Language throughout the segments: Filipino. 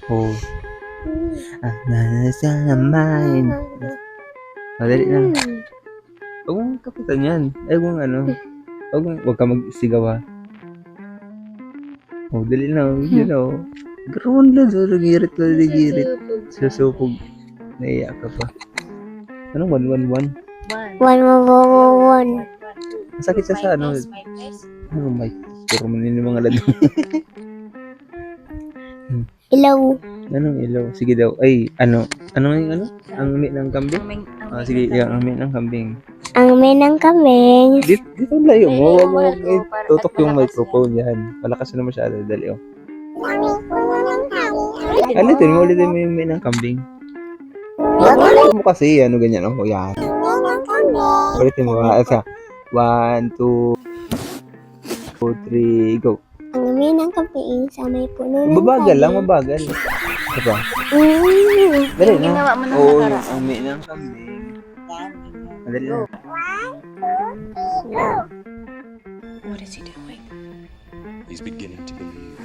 Oh. Nasa mind. Madali lang. Huwag mong kapitan yan. Ay, huwag ano. Huwag ka mag-sigaw ha. Oh, dali na. Dali na. Garawan lang. Nagirit ka. Susupog. Naiyak ka pa. Anong 111? 1. Masakit siya sa ano. Ano mic? Puro man yun yung mga lado. Ilaw. Anong ilaw? Sige daw. Ay, ano? Ano yung ano? Ang meat ng kambing? Sige, yung ang meat ng kambing. Ang menang kambing. Dito layo mo. Huwag mo tutok yung microphone yan. Malakas na masyado. Dali oh. Ulitin mo yung meat ng kambing. Huwag mo kasi, ano ganyan oh. Yan. Ulitin mo. Asa. 1, 2, 3, go. Ang menang kambing sa may puno ng Mabagal lang, mabagal. Ito pa. Dali na. Ginawa mo ng Oo, nakaraan. ang meat ng kambing. Madali na. What is he doing? He's beginning to believe.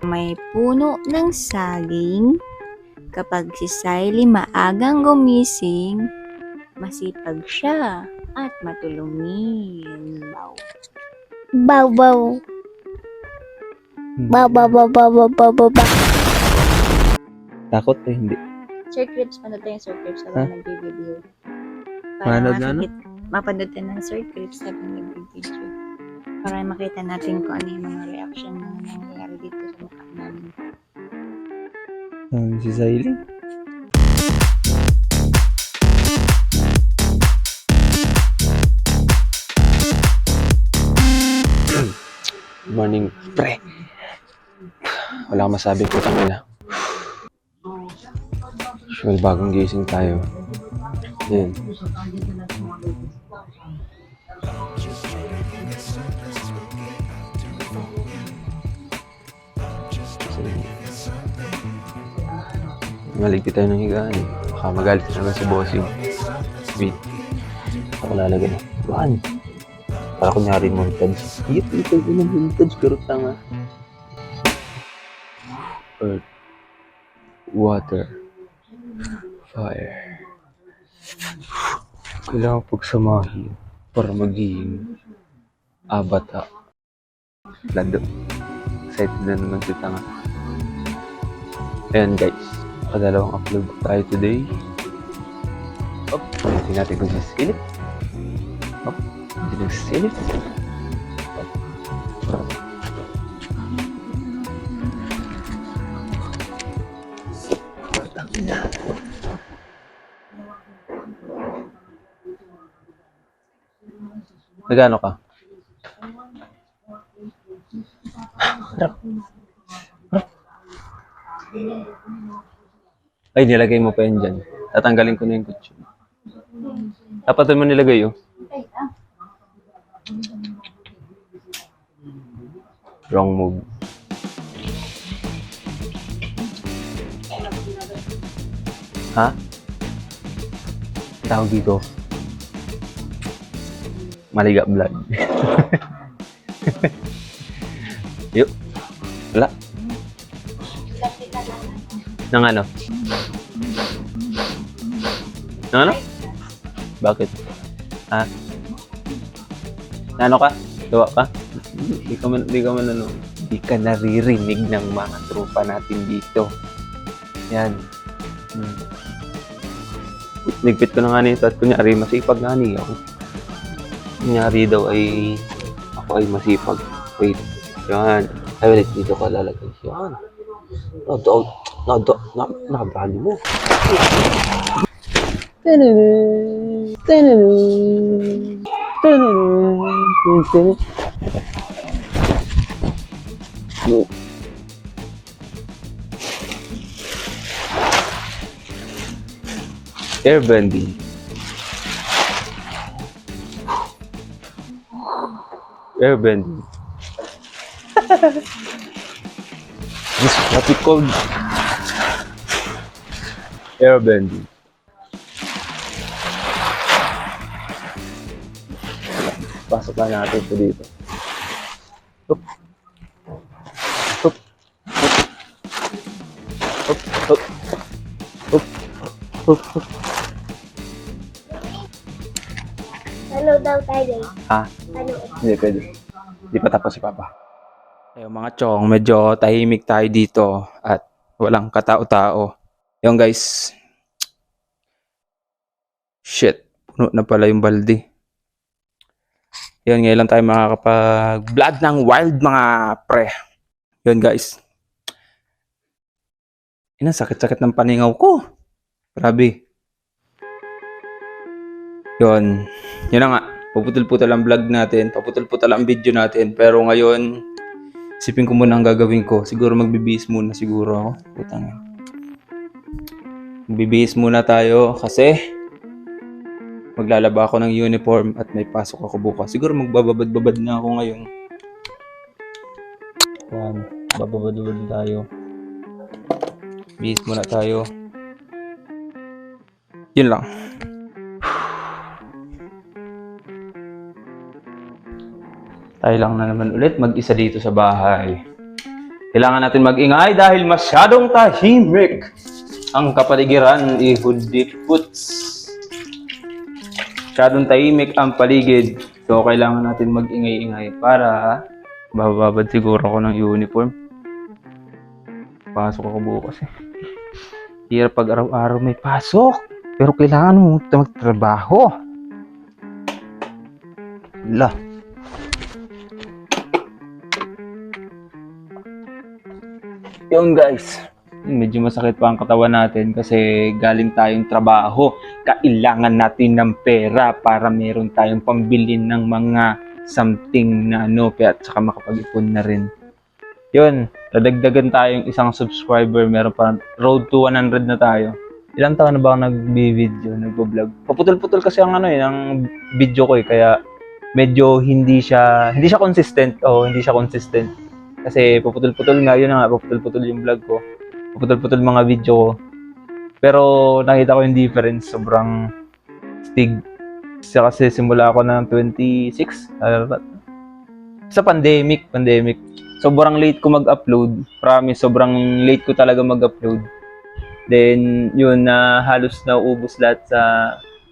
May puno ng saging. Kapag si Siley maagang gumising, masipag siya at matulungin. Wow. Baw. Takot eh, hindi. Sir Crips, panood tayo Sir Crips Ha? habang nag-video. Manood na, ano? Mapanood tayo ng Sir Crips habang nag-video. Para makita natin kung ano yung mga reaction na nangyayari dito sa mukha namin. Si Siley. Morning, pre. Wala akong masabi ko, tangina. Well, bagong gising tayo. Yan. Maligpit tayo ng higaan. Baka magalit na naman si bossing. Wait. Ako lalagay. Buwan. Para kunyari montage. Ito yung montage. Pero tanga. Earth. Water. Fire. Kailangan pagsamahin para maging abata. Lado. Excited na naman si tanga. Ayan guys. Kadalawang upload tayo today. Up. Hindi natin kung sisilip. Up. Hindi nagsisilip. Up. Nagano ka? Ay, nilagay mo pa yan dyan. Tatanggalin ko na yung kutsyon. Dapat mo nilagay yun. Wrong move. Ha? Tawag dito. Maliga vlog. Yuk. Wala. Nang ano? Nang ano? Bakit? Ha? Ano ka? Gawa ka? Di ka man ano? Di ka naririnig ng mga tropa natin dito. Yan. Nigpit ko na nga nito at kunyari masipag nga niya ako. Kunyari daw ay ako ay masipag. Wait. Yan. Ay, ulit dito ko lalagay. Yan. Nakabali mo. Airbending. Airbending. This is what we call airbending. Pasok na natin ito dito. Hup. Hup. Hop, hop. Hop, hop, hop. Ano daw tayo? Ha? Ano? Hindi, pwede. Hindi pa tapos si Papa. Ayun mga chong, medyo tahimik tayo dito at walang katao-tao. Yung guys, shit, puno na pala yung balde. Yun, ngayon lang tayo makakapag-vlog ng wild mga pre. Yun guys. Ina, sakit-sakit ng paningaw ko. Grabe. Yun. Yun na nga. Paputol-putol ang vlog natin. Paputol-putol ang video natin. Pero ngayon, isipin ko muna ang gagawin ko. Siguro magbibihis muna siguro ako. Putang ina. Magbibihis muna tayo kasi maglalaba ako ng uniform at may pasok ako bukas. Siguro magbababad-babad na ako ngayon. Yan. Bababad-babad tayo. Bihis muna tayo. Yun lang. Tayo lang na naman ulit mag-isa dito sa bahay. Kailangan natin mag-ingay dahil masyadong tahimik ang kapaligiran ihudikuts. Masyadong tahimik ang paligid. So, kailangan natin mag-ingay-ingay para bababad siguro ako ng uniform. Pasok ako bukas eh. Hirap pag araw-araw may pasok. Pero kailangan mo magtrabaho. Wala. Yun guys, medyo masakit pa ang katawan natin kasi galing tayong trabaho. Kailangan natin ng pera para meron tayong pambili ng mga something na at saka makapag-ipon na rin. Yun, dadagdagan tayong isang subscriber, meron pa road to 100 na tayo. Ilang taon na ba ako nag-video, nag-vlog? Paputol-putol kasi ang ang video ko kaya medyo hindi siya consistent. Hindi siya consistent. Kasi paputol-putol nga, yun nga, paputol-putol yung vlog ko. Paputol-putol mga video ko. Pero nakita ko yung difference, sobrang stig. Kasi simula ako ng 26, sa pandemic. Sobrang late ko mag-upload. Promise, sobrang late ko talaga mag-upload. Then, yun na halos nauubos lahat sa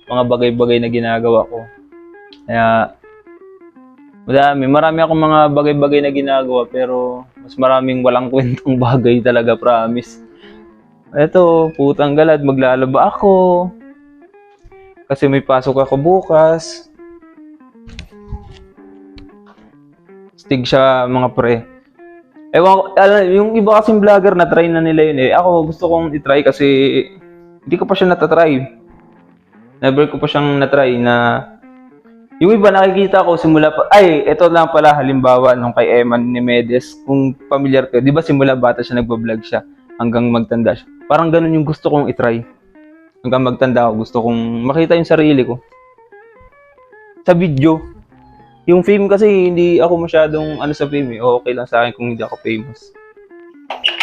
mga bagay-bagay na ginagawa ko. Kaya, marami akong mga bagay-bagay na ginagawa pero mas maraming walang kwentang bagay talaga, promise. Eto, putang galad, maglalaba ako. Kasi may pasok ako bukas. Stig siya mga pre. Ewan ko, yung iba kasing vlogger na try na nila yun eh. Ako gusto kong itry kasi hindi ko pa siya natatry. Never ko pa siyang natry na yung iba nakikita ko simula pa, ito lang pala halimbawa nung kay Eman ni Medes, kung familiar ka, di ba simula bata siya nagbablog siya hanggang magtanda siya. Parang ganun yung gusto kong itry. Hanggang magtanda ako, gusto kong makita yung sarili ko. Sa video. Yung fame kasi, hindi ako masyadong sa fame eh. Okay lang sa akin kung hindi ako famous.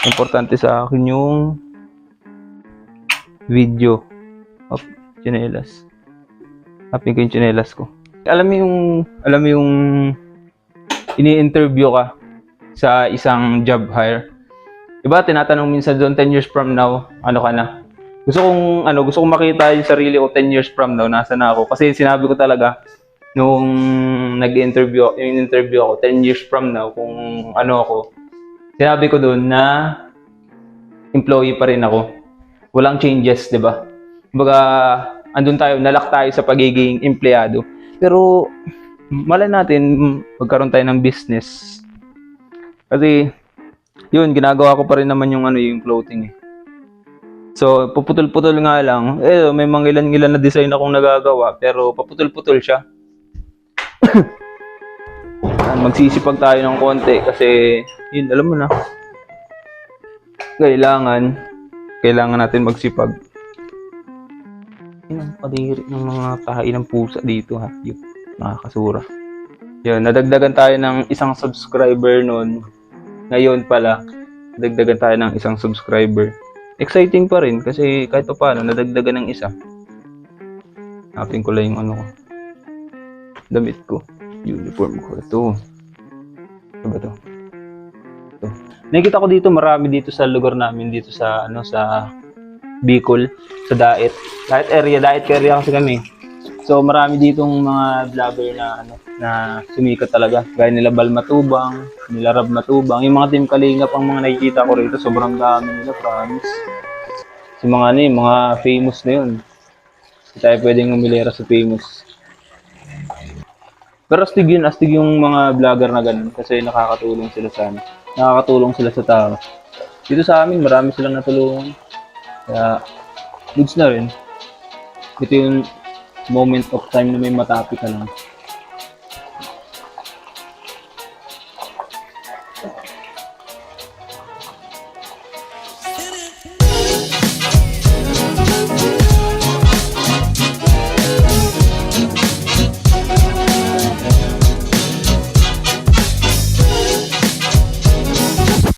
Importante sa akin yung video. Chinelas. Hapin ko yung chinelas ko. Alam mo yung ini-interview ka sa isang job hire. Diba, tinatanong minsan doon 10 years from now, ano ka na? Gusto kong makita yung sarili ko 10 years from now, nasa na ako. Kasi sinabi ko talaga nung nag-interview ako 10 years from now kung ano ako. Sinabi ko doon na employee pa rin ako. Walang changes, 'di ba? Kumbaga, andun tayo, nalak tayo sa pagiging empleyado. Pero, malay natin, magkaroon tayo ng business. Kasi, yun, ginagawa ko pa rin naman yung clothing eh. So, paputol-putol nga lang. May mga ilan-ilan na design akong nagagawa, pero paputol-putol siya. Magsisipag tayo ng konti kasi, yun, alam mo na. Kailangan natin magsipag. Yun ang kadiri ng mga tahi ng pusa dito ha. Yun, nakakasura. Yun, nadagdagan tayo ng isang subscriber nun. Ngayon pala, nadagdagan tayo ng isang subscriber. Exciting pa rin kasi kahit pa paano, nadagdagan ng isa. Hanapin ko lang yung damit ko. Uniform ko. Ito. Ito ba ito? Ito. Nakikita ko dito, marami dito sa lugar namin, dito sa, sa Bicol, sa Daet. Daet area kasi kami. So, marami ditong mga vlogger na sumikat talaga. Gaya nila Bal Matubang, nila Rab Matubang. Yung mga Team Kalingap, ang mga nakikita ko rito, sobrang dami nila, promise. Yung mga famous na yun. Hindi tayo pwedeng umilera sa famous. Pero astig yung mga vlogger na ganun kasi nakakatulong sila sa tao. Dito sa amin, marami silang natulungan. Kaya, goods na rin. Ito yung moment of time na may matapi ka lang.